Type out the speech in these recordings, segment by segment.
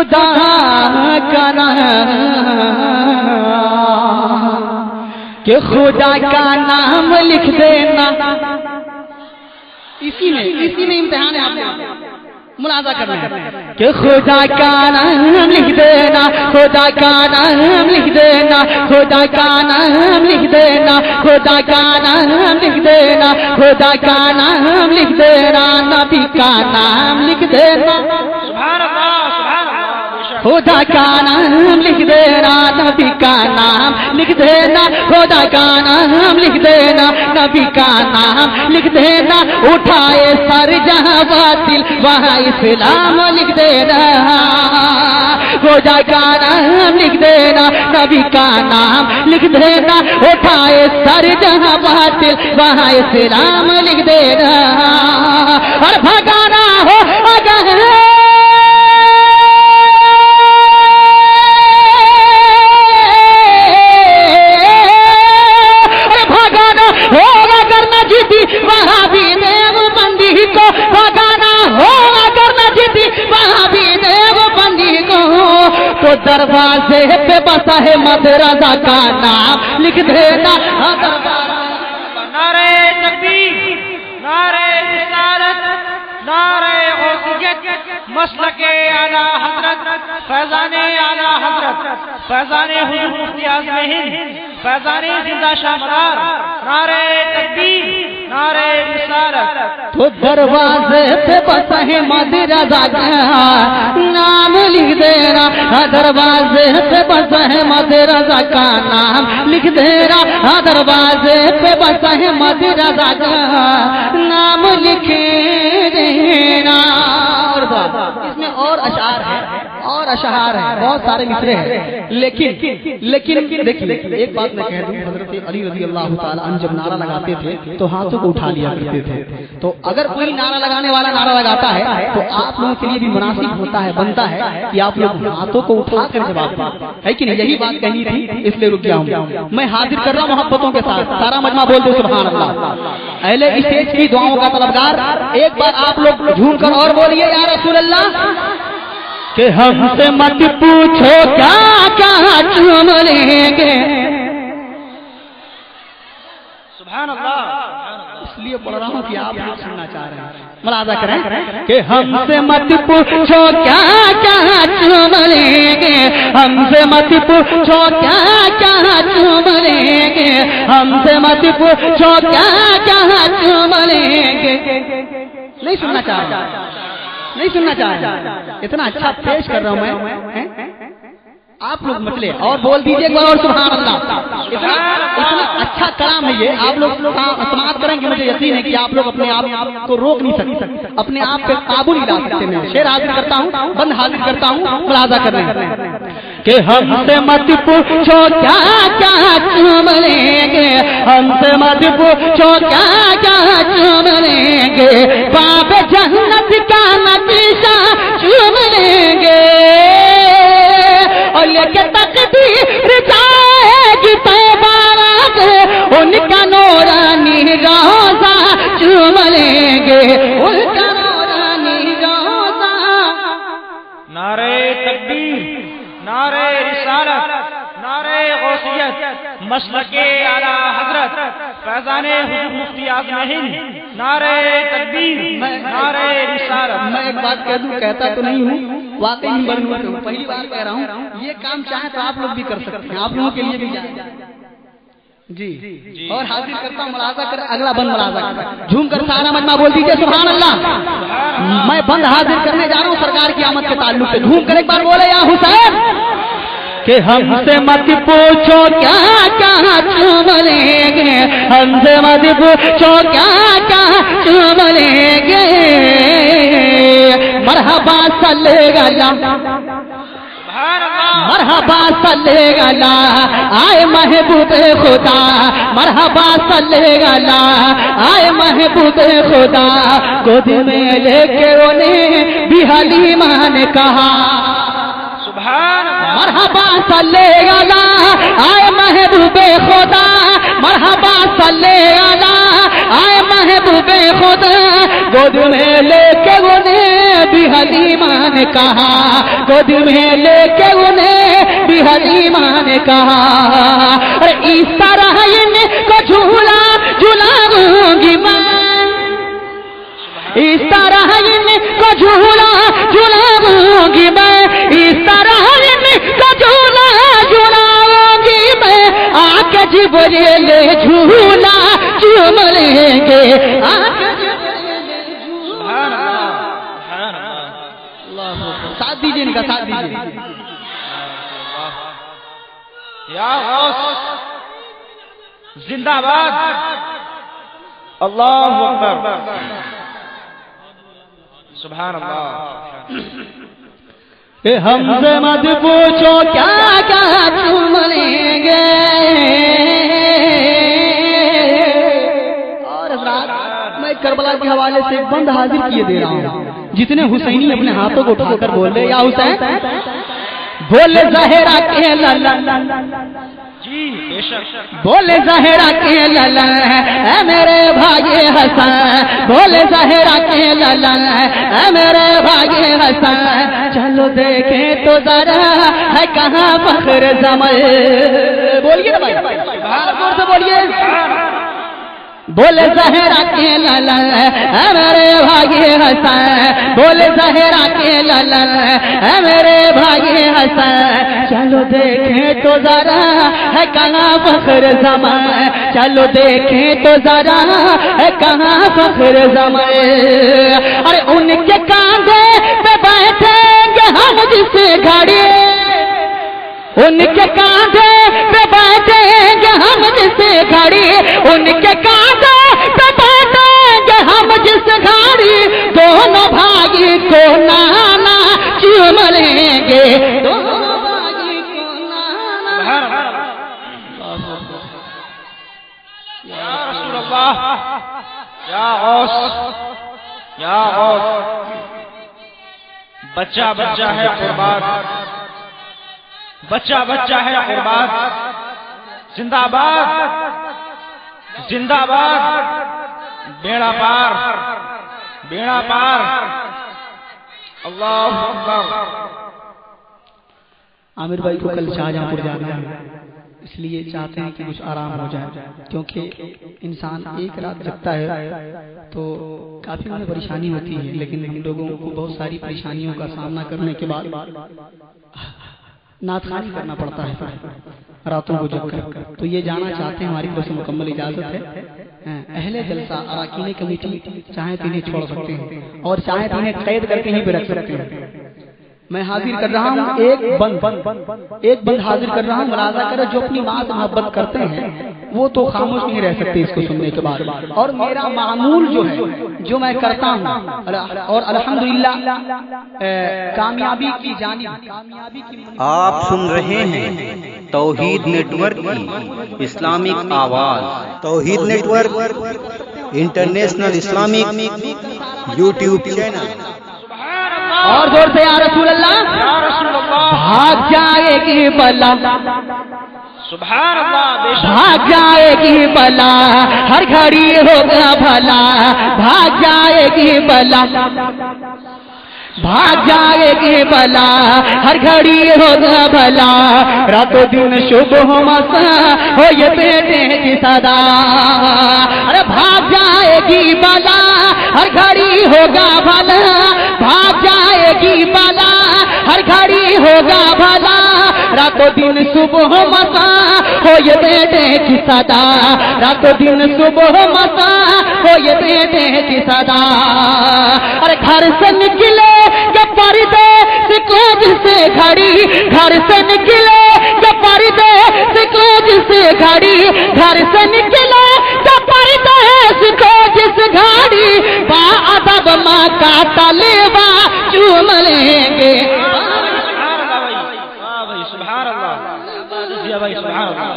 خدا کا نام کہ خدا کا نام لکھ دینا. اسی میں امتحان ہے آپ نے ملاحظہ کرنا ہے کہ خدا کا نام لکھ دینا, خدا کا نام لکھ دینا, خدا کا نام لکھ دینا, خدا کا نام لکھ دینا, خدا کا نام لکھ دینا, نبی کا نام لکھ دینا. خدا کا نام لکھ دینا, نبی کا نام لکھ دینا, خدا کا نام لکھ دینا, نبی کا نام لکھ دینا. اٹھائے سر جہاں باطل وہاں اسلام لکھ دینا. خدا کا نام لکھ دینا, نبی کا نام لکھ دینا. اٹھائے سر جہاں باطل وہاں اسلام لکھ دینا. اور بھگانا ہو اگر وہاں بھی دیوبندی کو بھگانا ہو, اگر نہ جیتی وہاں بھی دیوبندی کو, تو دروازے پہ بسا ہے مدرسہ کا نام لکھ دینا. نعرہ تکبیر, نعرہ رسالت, نعرہ غوثیت, مسلک اعلی حضرت فیضان اعلی حضرت فیضان حضور مفتی اعظم ہند فیضان زندہ شاہ مدار. نعرہ تکبیر, نعرہ رسالت. تو دروازے پہ بسا ہے مدرسہ کا نام لکھ دینا, دروازے پہ بسا ہے مدرسہ کا نام لکھ دینا, دروازے پہ بسا ہے مدرسہ کا نام لکھ دینا. اس میں اور اشعار ہے, اور اشعار ہے, بہت سارے مصرے ہیں, لیکن دیکھیے ایک بات میں کہہ دوں, حضرت علی رضی اللہ تعالیٰ عنہ جب نعرہ لگاتے تھے تو ہاتھوں کو اٹھا لیا کرتے تھے. تو اگر کوئی نعرہ لگانے والا نعرہ لگاتا ہے تو آپ لوگوں کے لیے بھی مناسب ہوتا ہے, بنتا ہے کہ آپ لوگ ہاتھوں کو اٹھا کر جواب دیں, ہے کہ نہیں؟ یہی بات کہنی تھی, اس لیے رک گیا ہوں. میں حاضر کر رہا ہوں محبتوں کے ساتھ, سارا مجمع بول دو سبحان اللہ. اہل اسٹیج کی دعاؤں کا طلبگار ایک بار آپ لوگ جھوم کر اور بولیے یا رسول اللہ کہ ہم سے مت پوچھو کیا کیا چوم لیں گے. سبحان اللہ. اس لیے پڑھ رہا ہوں کہ آپ لوگ سننا چاہ رہے ہیں, ملاحظہ کریں کہ ہم سے مت پوچھو کیا کیا چوم لیں گے, ہم سے مت پوچھو کیا کیا چوم لیں گے, ہم سے مت پوچھو کیا کیا چوم لیں گے. نہیں سننا چاہ رہا, نہیں سننا چاہ رہا, اتنا اچھا پیش کر رہا ہوں میں, آپ لوگ مچلے اور بول دیجئے ایک بار اور سبحان اللہ. اتنا اچھا کلام ہے یہ, آپ لوگ سماعت کریں گے, مجھے یقین ہے کہ آپ لوگ اپنے آپ کو روک نہیں سکتے, اپنے آپ پہ قابو نہیں لا سکتے. میں شعر حاضر کرتا ہوں, بند حاضر کرتا ہوں, ملاحظہ کر رہے ہیں کہ ہم سے مت پوچھو کیا کیا چوم لیں گے, ہم سے مت پوچھو کیا کیا چوم لیں گے, باب جنت کا نقشہ چوم لیں گے, اور لے کے تقدیر جائے گی طیبہ سے, ان کا نورانی روزہ چوم لیں گے, ان کا نورانی روزہ. نعرہ تکبیر, نعرہ رسالت, نعرہ غوثیت, مسلک اعلی حضرت فیضان حضور مفتی اعظم ہند. نعرہ تکبیر, نعرہ رسالت. میں ایک بات کہہ دوں, کہتا تو نہیں ہوں, واقعی نہیں بنوں, پہلی بار کہہ رہا ہوں, یہ کام چاہے تو آپ لوگ بھی کر سکتے ہیں, آپ لوگوں کے لیے بھی جائے جی. اور حاضر کرتا ہوں, ملاحظہ کر, اگلا بند ملاحظہ کر, جھوم کر سارا مجمع بول دیجئے سبحان اللہ. میں بند حاضر کرنے جا رہا ہوں سرکار کی آمد کے تعلق سے, جھوم کر ایک بار بولے یا حسین کہ ہم سے مت پوچھو کیا کیا چوم لیں گے, ہم سے مت پوچھو کیا کیا چوم لیں گے, مرحبا صلی اللہ, مرحبا صلی اللہ, آئے محبوب خدا, مرحبا صلی اللہ, آئے محبوب خدا, گود میں لے کے انہیں بھی حلیمہ نے کہا. مرحبا صلی اللہ, آئے محبوب خدا, مرحبا صلی اللہ, آئے محبوب خدا, گود میں لے کے انہیں بھی بھی حلیمہ نے کہا، گود میں لے کے انہیں بھی حلیمہ نے کہا، اور اس طرح ان کو جھولا جھلاؤں گی میں، اس طرح ان کو جھولا جھلاؤں گی میں، اس طرح ان کو جھولا جھلاؤں گی میں، آ کے جبریل جھولا چوم لیں گے، آ کے ساتھ دیجیے ان کا ساتھ دیجیے۔ یا غوث زندہ باد، اللہ اکبر، سبحان اللہ۔ کہ ہم سے مت پوچھو کیا کیا چوم لیں گے، اور حضرات میں کربلا کے حوالے سے ایک بند حاضر کیے دے رہا ہوں، جتنے حسینی اپنے ہاتھوں کو اٹھا کر بول رہے یا حسین بولے زہرا کے للن، جی بے شک، بولے زہرا کے للن اے میرے بھائی حسن، بولے زہرا کے للن اے میرے بھائی حسن، چلو دیکھیں تو ذرا ہے کہاں فخر زمل، بولیے نا بھائی زور سے بولیے، بولے زہرا کے للن اے میرے بھائی حسن، بولے زہرا کے للن اے میرے بھائی حسن، چلو دیکھیں تو ذرا ہے کہاں فخر زمان، چلو دیکھیں تو ذرا ہے کہاں فخر زمان، اور ان کے کاندھے پہ بیٹھیں گے ہم جس گھڑی، ان کے کاندھے پہ بیٹھیں گے ہم جس گھڑی، ان کے کاندھے پہ بیٹھیں گے ہم جس گھڑی، دونوں بھائی کو نانا چوم لیں گے، دونوں بھائی کو نانا۔ یا رسول اللہ، یا غوث، یا غوث، بچہ بچہ ہے قربان، بچہ بچہ ہے قربان، زندہ باد، زندہ باد، بیڑا پار، بیڑا پار، اللہ اکبر۔ عامر بھائی کو کل شاہجہاں پور جانا ہے، اس لیے چاہتے ہیں کہ کچھ آرام ہو جائے، کیونکہ انسان ایک رات جگتا ہے تو کافی انہیں پریشانی ہوتی ہے، لیکن ہم لوگوں کو بہت ساری پریشانیوں کا سامنا کرنے کے بعد نعت خوانی کرنا پڑتا ہے راتوں کو جگ کر، تو یہ جانا چاہتے ہیں، ہماری طرف سے مکمل اجازت ہے، اہل جلسہ اراکین کمیٹی چاہیں تو انہیں چھوڑ سکتے ہیں اور چاہیں تو انہیں قید کر کے ہی بھی رکھ سکتے ہیں۔ میں حاضر کر رہا ہوں ایک بند حاضر کر رہا ہوں، ملاحظہ کرو جو اپنی ماں سے محبت کرتے ہیں وہ تو خاموش نہیں رہ سکتے اس کو سننے کے بعد، اور میرا معمول جو ہے جو میں کرتا ہوں، اور الحمدللہ کامیابی کی جانب آپ سن رہے ہیں توحید نیٹ ورک کی اسلامک آواز، Tawheed network international Islamic YouTube channel, اور زور سے یا رسول اللہ، یا رسول اللہ، بھاگ جائے گی بلا، سبحان اللہ، بے شک، بھاگ جائے گی بلا، ہر گھڑی ہوگا بھلا، بھاگ جائے گی بلا، بھاگ جائے گی بلا، ہر گھڑی ہوگا بھلا، رات و دن صبح مسا ہو یہ بیٹے کی صدا، ارے بھاگ جائے گی بلا، ہر گھڑی ہوگا بھلا، بھاگ جائے گی بلا، ہر گھڑی ہوگا بھلا، رات و دن صبح مسا ہو یہ بیٹے کی صدا، رات و دن صبح مسا ہو یہ بیٹے کی صدا، ارے گھر سے نکلے کہ پردے سے کوج سے گھڑی، گھر سے نکلے کہ پردے سے کوج سے گھڑی، گھر سے نکلے کہ پردے سے کوج سے گھڑی، با ادب ماں کا تلوا چوم لیں گے، سبحان اللہ، جی بھائی سبحان اللہ،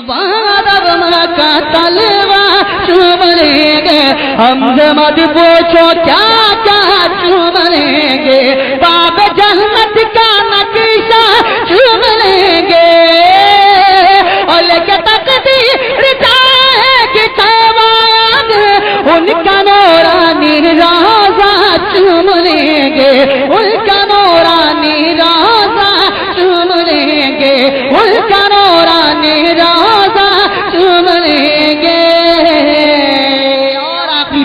بادب ماں کا تلوا چوم لیں گے، ہم سے مت پوچھو کیا کیا چوم لیں گے، باب جنت کا نقشہ چوم لیں گے، اور لے کے تقدیر چاہے کہ تیوان ان کا نورانی روضہ چوم لیں گے،